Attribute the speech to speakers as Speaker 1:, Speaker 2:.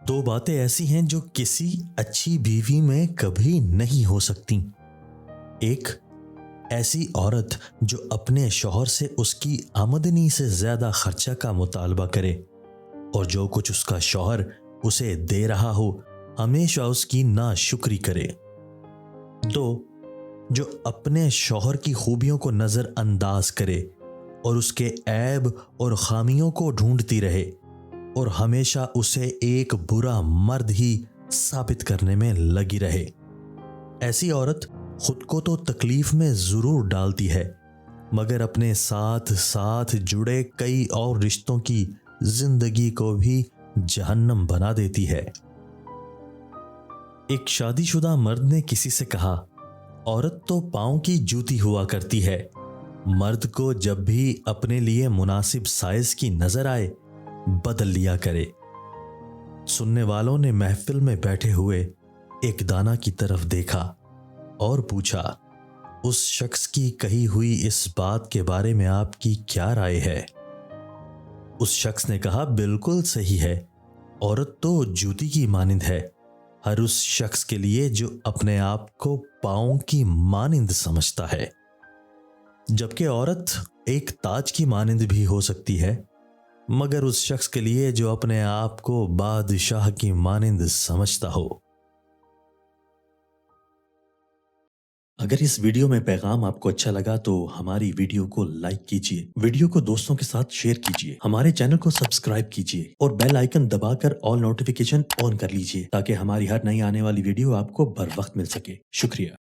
Speaker 1: दो बातें ऐसी हैं जो किसी अच्छी बीवी में कभी नहीं हो सकती। एक ऐसी औरत जो अपने शौहर से उसकी आमदनी से ज्यादा खर्चा का मुतालबा करे और जो कुछ उसका शौहर उसे दे रहा हो हमेशा उसकी नाशुक्री करे। दो, जो अपने शौहर की खूबियों को नजरअंदाज करे और उसके ऐब और खामियों को ढूंढती रहे और हमेशा उसे एक बुरा मर्द ही साबित करने में लगी रहे। ऐसी औरत खुद को तो तकलीफ में जरूर डालती है मगर अपने साथ साथ जुड़े कई और रिश्तों की जिंदगी को भी जहन्नम बना देती है। एक शादीशुदा मर्द ने किसी से कहा, औरत तो पांव की जूती हुआ करती है, मर्द को जब भी अपने लिए मुनासिब साइज की नजर आए बदल लिया करे। सुनने वालों ने महफिल में बैठे हुए एक दाना की तरफ देखा और पूछा, उस शख्स की कही हुई इस बात के बारे में आपकी क्या राय है? उस शख्स ने कहा, बिल्कुल सही है, औरत तो जूती की मानिंद है हर उस शख्स के लिए जो अपने आप को पांव की मानिंद समझता है, जबकि औरत एक ताज की मानिंद भी हो सकती है मगर उस शख्स के लिए जो अपने आप को बादशाह की मानिंद समझता हो। अगर इस वीडियो में पैगाम आपको अच्छा लगा तो हमारी वीडियो को लाइक कीजिए, वीडियो को दोस्तों के साथ शेयर कीजिए, हमारे चैनल को सब्सक्राइब कीजिए और बेल आइकन दबाकर ऑल नोटिफिकेशन ऑन कर लीजिए ताकि हमारी हर नई आने वाली वीडियो आपको बर वक्त मिल सके। शुक्रिया।